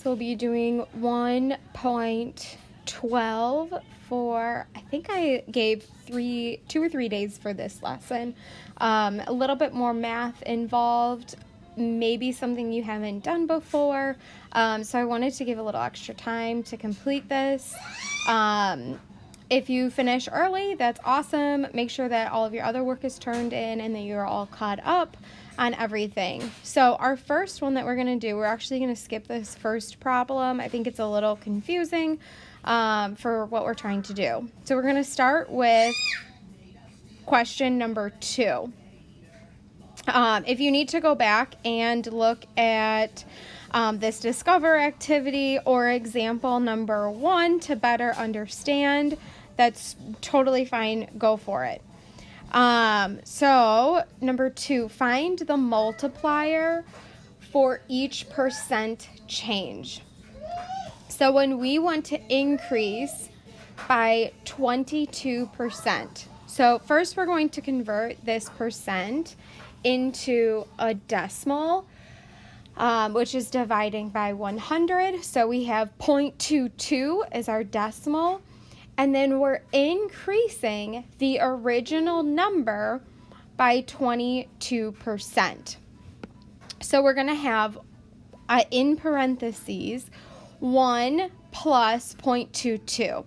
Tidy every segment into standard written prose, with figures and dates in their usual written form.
So we'll be doing 1.12 for, I think I gave 2 or 3 days for this lesson. A little bit more math involved, maybe something you haven't done before. So I wanted to give a little extra time to complete this. If you finish early, that's awesome. Make sure that all of your other work is turned in and that you're all caught up on everything. So our first one that we're going to do, we're actually going to skip this first problem. I think it's a little confusing for what we're trying to do. So we're going to start with question number 2. If you need to go back and look at this Discover activity or example number 1 to better understand, that's totally fine. Go for it. So number 2, find the multiplier for each percent change. So when we want to increase by 22%, so first we're going to convert this percent into a decimal, which is dividing by 100. So we have 0.22 as our decimal, and then we're increasing the original number by 22%. So we're going to have in parentheses 1 plus 0.22.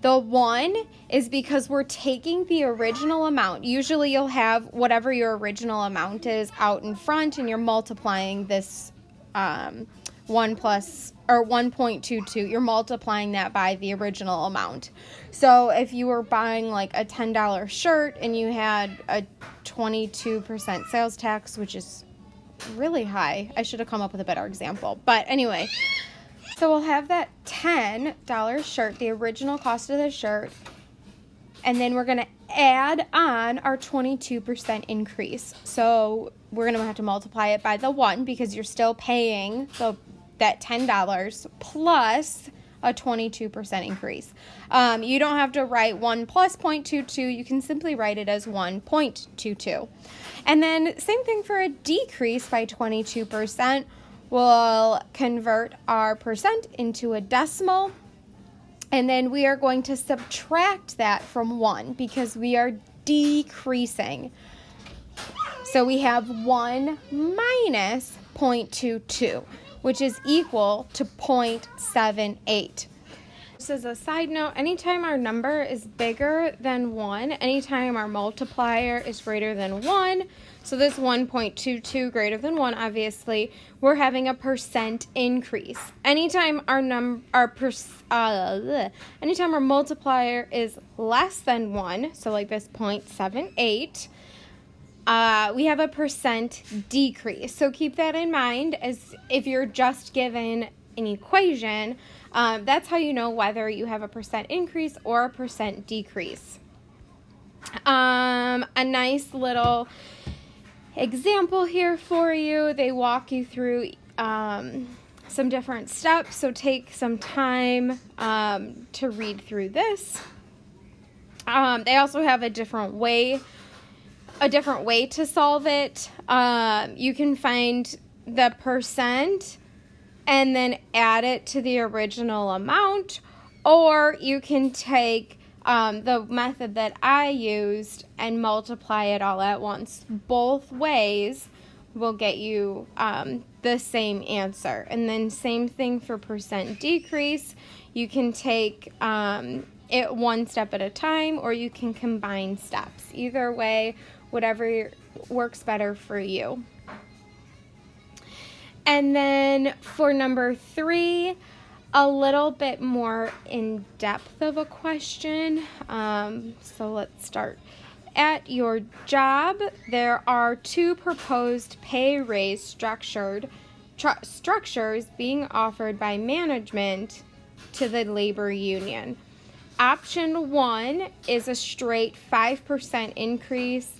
The 1 is because we're taking the original amount. Usually you'll have whatever your original amount is out in front, and you're multiplying this 1 plus or 1.22. You're multiplying that by the original amount. So if you were buying like a $10 shirt and you had a 22% sales tax, which is really high. I should have come up with a better example. But anyway, so we'll have that $10 shirt, the original cost of the shirt, and then we're going to add on our 22% increase. So we're going to have to multiply it by the 1 because you're still paying that $10 plus a 22% increase. You don't have to write 1 plus 0.22. You can simply write it as 1.22. And then same thing for a decrease by 22%. We'll convert our percent into a decimal, and then we are going to subtract that from 1 because we are decreasing. So we have 1 minus 0.22, which is equal to 0.78. Just as a side note, anytime our number is bigger than 1, anytime our multiplier is greater than 1, so this 1.22 greater than 1, obviously, we're having a percent increase. Anytime anytime our multiplier is less than 1, so like this 0.78, we have a percent decrease. So keep that in mind as if you're just given an equation. That's how you know whether you have a percent increase or a percent decrease. A nice little example here for you. They walk you through some different steps, so take some time to read through this. They also have a different way to solve it. You can find the percent and then add it to the original amount, or you can take the method that I used and multiply it all at once. Both ways will get you the same answer. And then same thing for percent decrease. You can take it one step at a time, or you can combine steps. Either way, whatever works better for you. And then for number 3, a little bit more in depth of a question. So let's start. At your job, there are 2 proposed pay raise structures being offered by management to the labor union. Option 1 is a straight 5% increase.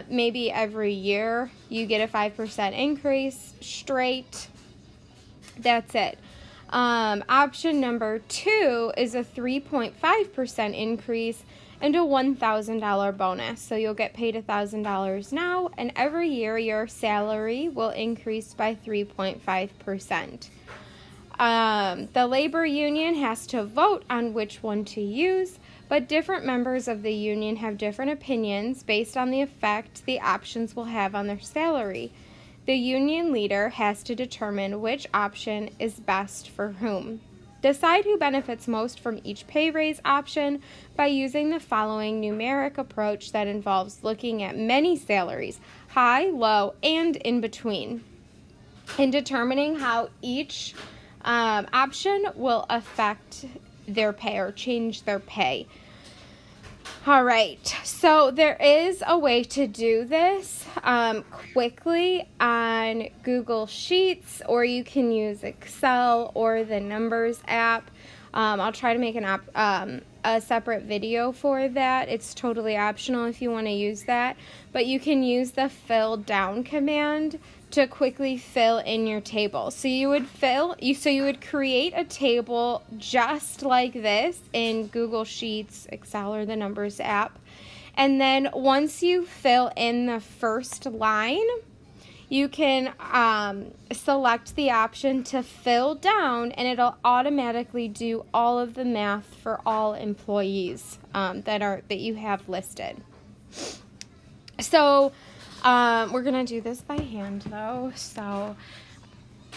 Maybe every year you get a 5% increase straight. That's it. Option number 2 is a 3.5% increase and a $1,000 bonus. So you'll get paid $1,000 now, and every year your salary will increase by 3.5%. The labor union has to vote on which one to use, but different members of the union have different opinions based on the effect the options will have on their salary. The union leader has to determine which option is best for whom. Decide who benefits most from each pay raise option by using the following numeric approach that involves looking at many salaries, high, low, and in between, in determining how each option will affect their pay or change their pay. All right, so there is a way to do this quickly on Google Sheets, or you can use Excel or the Numbers app. I'll try to make a separate video for that. It's totally optional if you want to use that, but you can use the fill down command to quickly fill in your table. So you would create a table just like this in Google Sheets, Excel, or the Numbers app. And then once you fill in the first line, you can select the option to fill down, and it'll automatically do all of the math for all employees that you have listed. So we're gonna do this by hand though. So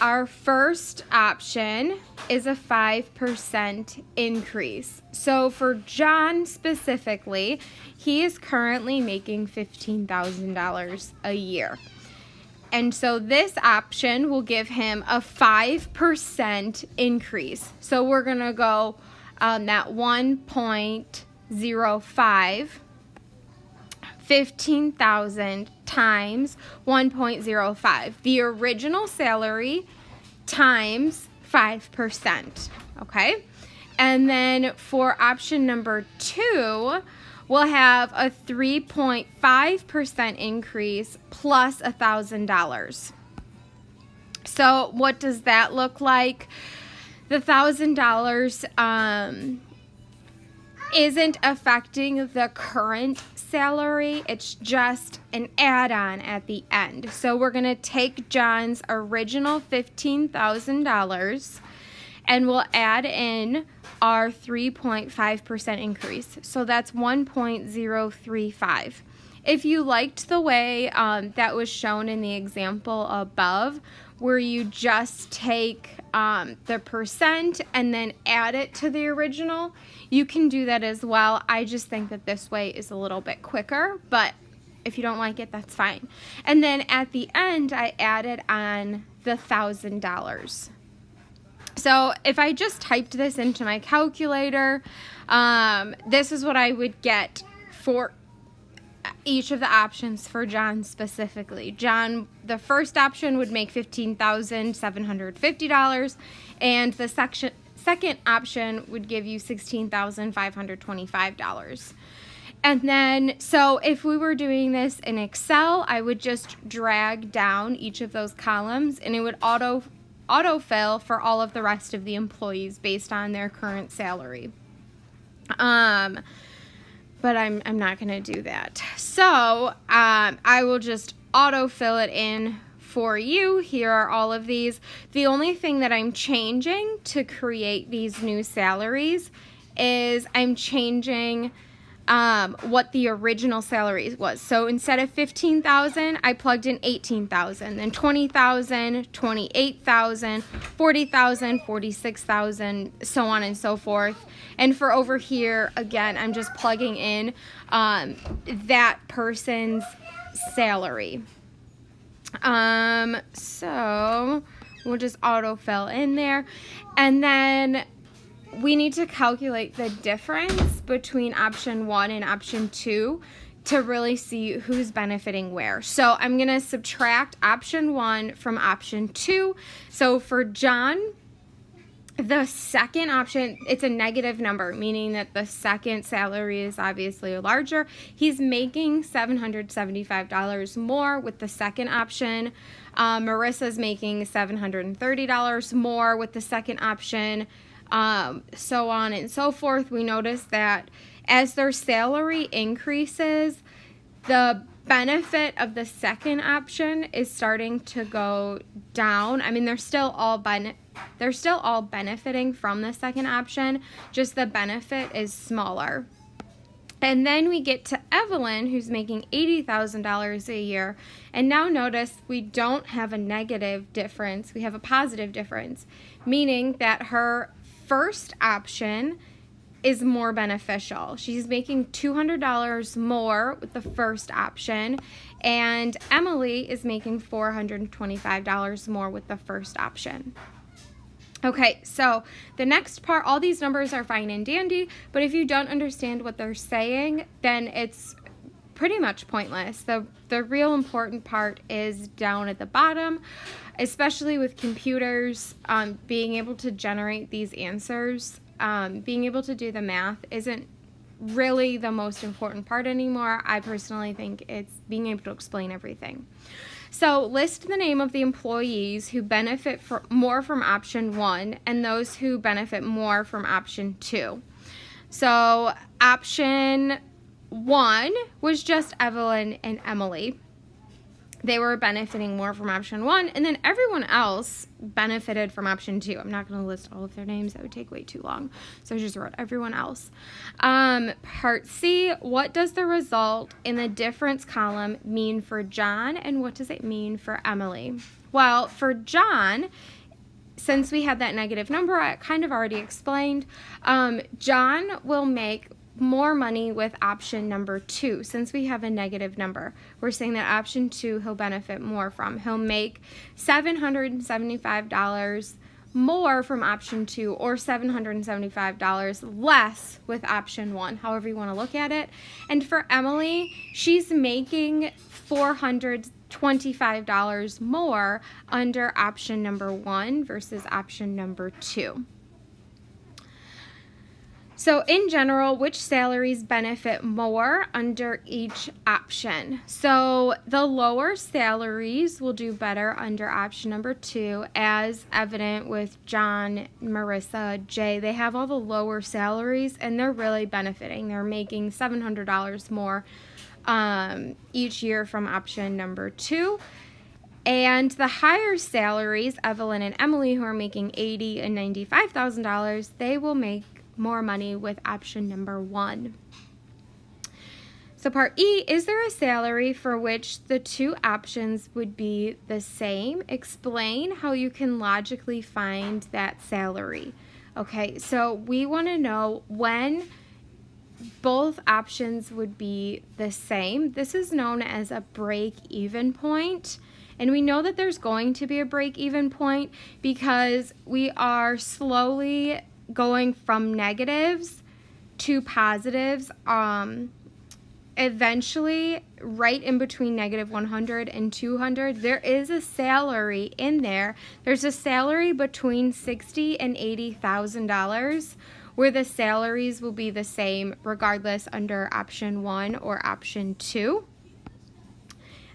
our first option is a 5% increase. So for John specifically, he is currently making $15,000 a year. And so this option will give him a 5% increase. So we're gonna go that 1.05, 15,000 times 1.05, the original salary times 5%, okay? And then for option number 2, we'll have a 3.5% increase plus $1,000. So what does that look like? The $1,000 isn't affecting the current salary. It's just an add-on at the end. So we're going to take John's original $15,000 and we'll add in our 3.5% increase. So that's 1.035. If you liked the way that was shown in the example above, where you just take the percent and then add it to the original, you can do that as well. I just think that this way is a little bit quicker, but if you don't like it, that's fine. And then at the end, I added on the $1,000. So if I just typed this into my calculator, this is what I would get for each of the options for John specifically. John, the first option would make $15,750, and the second option would give you $16,525. And then, so if we were doing this in Excel, I would just drag down each of those columns, and it would autofill for all of the rest of the employees based on their current salary. But I'm not going to do that. So I will just autofill it in for you. Here are all of these. The only thing that I'm changing to create these new salaries is I'm changing what the original salary was. So instead of 15,000, I plugged in 18,000, then 20,000, 28,000, 40,000, 46,000, so on and so forth. And for over here, again, I'm just plugging in that person's salary. So we'll just autofill in there. And then we need to calculate the difference between option 1 and option 2 to really see who's benefiting where. So I'm going to subtract option 1 from option 2. So for John, the second option, it's a negative number, meaning that the second salary is obviously larger. He's making $775 more with the second option. Marissa's making $730 more with the second option. So on and so forth. We notice that as their salary increases, the benefit of the second option is starting to go down. I mean, they're still all benefiting from the second option, just the benefit is smaller. And then we get to Evelyn, who's making $80,000 a year. And now notice we don't have a negative difference. We have a positive difference, meaning that her first option is more beneficial. She's making $200 more with the first option, and Emily is making $425 more with the first option. Okay, so the next part, all these numbers are fine and dandy, but if you don't understand what they're saying, then it's pretty much pointless. The real important part is down at the bottom, especially with computers, being able to generate these answers. Being able to do the math isn't really the most important part anymore. I personally think it's being able to explain everything. So list the name of the employees who benefit more from option 1 and those who benefit more from option 2. So option 1 was just Evelyn and Emily. They were benefiting more from option 1, and then everyone else benefited from option 2. I'm not going to list all of their names. That would take way too long. So I just wrote everyone else. Part C, what does the result in the difference column mean for John, and what does it mean for Emily? Well, for John, since we had that negative number, I kind of already explained, John will make more money with option number 2. Since we have a negative number, we're saying that option 2 he'll benefit more from. He'll make $775 more from option 2, or $775 less with option 1, however you want to look at it. And for Emily, she's making $425 more under option number 1 versus option number 2. So in general, which salaries benefit more under each option? So the lower salaries will do better under option number 2, as evident with John, Marissa, Jay. They have all the lower salaries and they're really benefiting. They're making $700 more each year from option number 2. And the higher salaries, Evelyn and Emily, who are making $80,000 and $95,000, they will make more money with option number 1. So part E, is there a salary for which the two options would be the same? Explain how you can logically find that salary. Okay, so we want to know when both options would be the same. This is known as a break-even point. And we know that there's going to be a break-even point because we are slowly going from negatives to positives. Eventually, right in between negative 100 and 200, there is a salary in there. There's a salary between $60,000 and $80,000 where the salaries will be the same regardless under option 1 or option 2.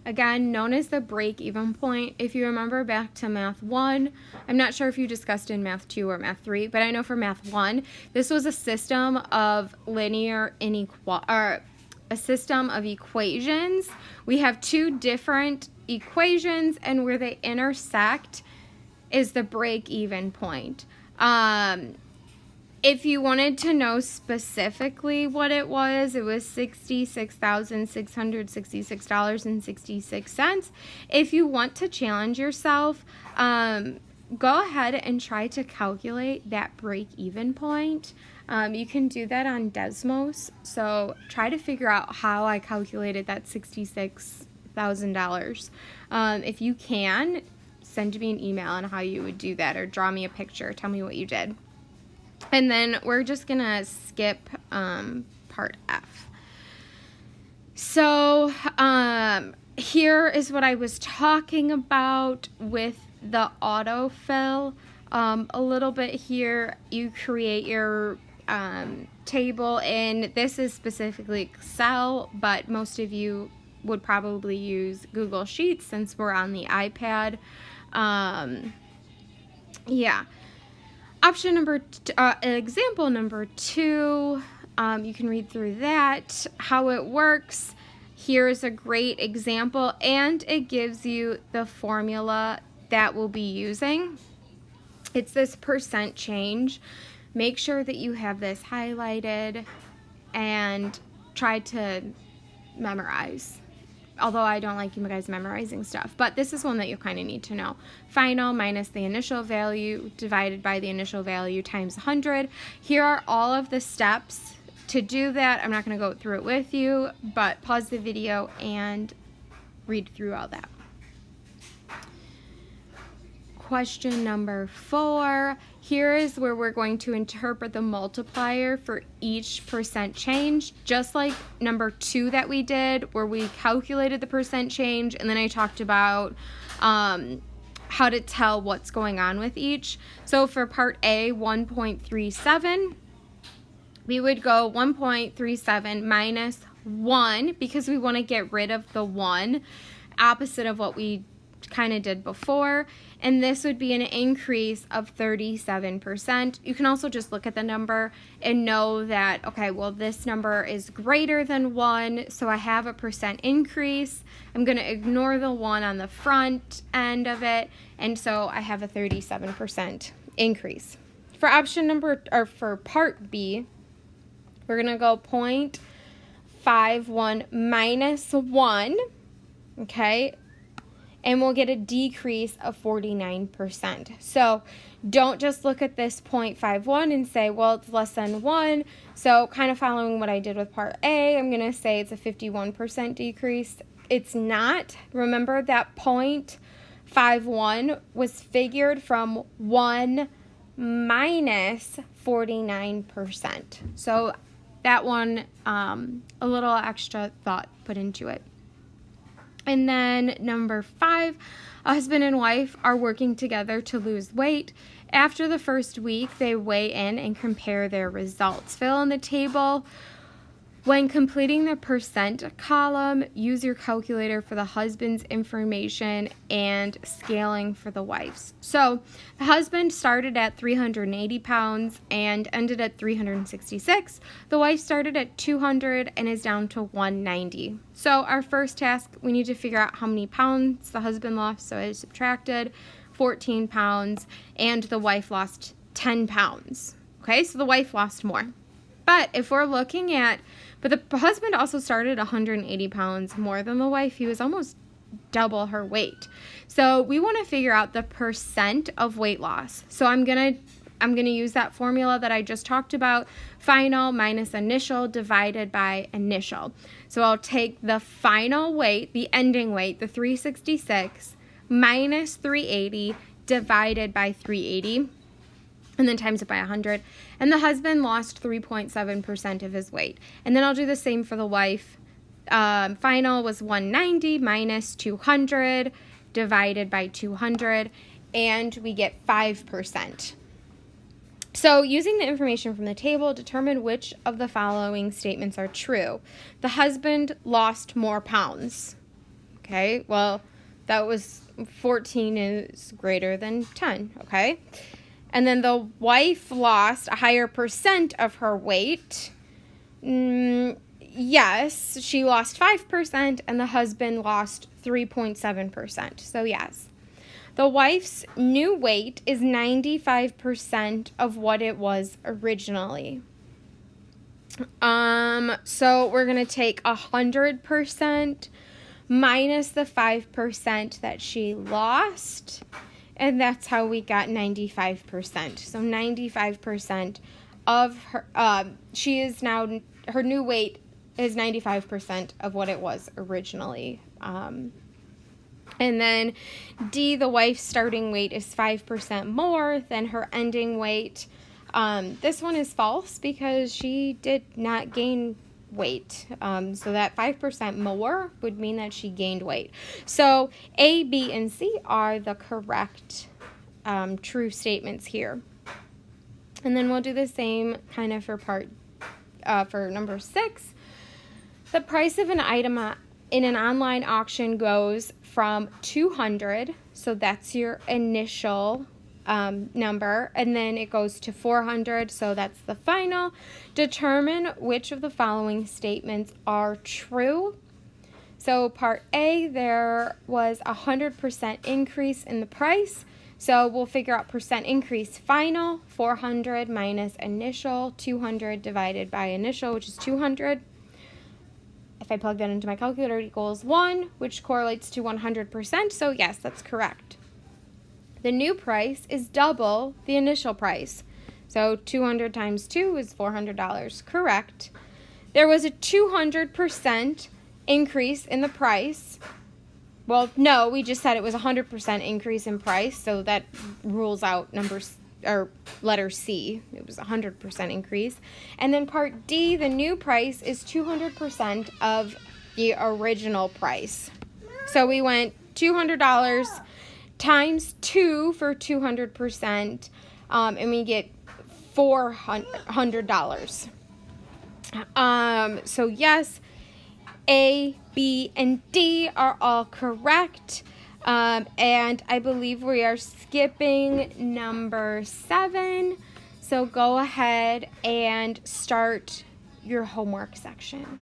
Again, known as the break-even point. If you remember back to Math 1, I'm not sure if you discussed in Math 2 or Math 3, but I know for Math 1, this was a system of a system of equations. We have two different equations, and where they intersect is the break-even point. If you wanted to know specifically what it was $66,666.66. If you want to challenge yourself, go ahead and try to calculate that break-even point. You can do that on Desmos. So try to figure out how I calculated that $66,000. If you can, send me an email on how you would do that, or draw me a picture. Tell me what you did. And then we're just going to skip part F. So here is what I was talking about with the autofill. A little bit here, you create your table, and this is specifically Excel, but most of you would probably use Google Sheets since we're on the iPad. Option number example number 2, you can read through that, how it works. Here's a great example, and it gives you the formula that we'll be using. It's this percent change. Make sure that you have this highlighted and try to memorize. Although I don't like you guys memorizing stuff, but this is one that you kind of need to know. Final minus the initial value divided by the initial value times 100. Here are all of the steps to do that. I'm not going to go through it with you, but pause the video and read through all that. Question number 4. Here is where we're going to interpret the multiplier for each percent change, just like number 2 that we did, where we calculated the percent change, and then I talked about how to tell what's going on with each. So for part A, 1.37, we would go 1.37 minus 1, because we want to get rid of the 1, opposite of what we kind of did before, and this would be an increase of 37%. You can also just look at the number and know that, okay, well, this number is greater than 1, so I have a percent increase. I'm going to ignore the 1 on the front end of it, and so I have a 37% increase. For option number, or for part B, we're going to go 0.51 minus 1, okay, and we'll get a decrease of 49%. So don't just look at this 0.51 and say, well, it's less than 1. So kind of following what I did with part A, I'm going to say it's a 51% decrease. It's not. Remember that 0.51 was figured from 1 minus 49%. So that one, a little extra thought put into it. And then number 5, a husband and wife are working together to lose weight. After the first week, they weigh in and compare their results. Fill in the table. When completing the percent column, use your calculator for the husband's information and scaling for the wife's. So the husband started at 380 pounds and ended at 366. The wife started at 200 and is down to 190. So our first task, we need to figure out how many pounds the husband lost. So I subtracted 14 pounds and the wife lost 10 pounds. Okay, so the wife lost more. But if we're looking at, but the husband also started 180 pounds more than the wife. He was almost double her weight. So we want to figure out the percent of weight loss. So I'm gonna use that formula that I just talked about, final minus initial divided by initial. So I'll take the final weight, the ending weight, the 366, minus 380 divided by 380. And then times it by 100. And the husband lost 3.7% of his weight. And then I'll do the same for the wife. Final was 190 minus 200 divided by 200. And we get 5%. So using the information from the table, determine which of the following statements are true. The husband lost more pounds. Okay, well, that was 14 is greater than 10, okay? And then the wife lost a higher percent of her weight. Yes, she lost 5%, and the husband lost 3.7%. So yes. The wife's new weight is 95% of what it was originally. So we're going to take 100% minus the 5% that she lost. And that's how we got 95%. So 95% of her, she is now, her new weight is 95% of what it was originally. And then D, the wife's starting weight is 5% more than her ending weight. This one is false because she did not gain weight. So that 5% more would mean that she gained weight. So A, B, and C are the correct true statements here. And then we'll do the same kind of for for number 6. The price of an item in an online auction goes from 200, so that's your initial number, and then it goes to 400, so that's the final. Determine which of the following statements are true. So part A, there was 100% increase in the price. So we'll figure out percent increase final, 400 minus initial, 200 divided by initial, which is 200. If I plug that into my calculator, it equals 1, which correlates to 100%. So yes, that's correct. The new price is double the initial price. So 200 times 2 is $400. Correct. There was a 200% increase in the price. Well, no, we just said it was 100% increase in price, so that rules out letter C. It was 100% increase. And then part D, the new price is 200% of the original price. So we went $200 times 2 for 200%, and we get $400. So yes, A, B, and D are all correct. And I believe we are skipping number 7. So go ahead and start your homework section.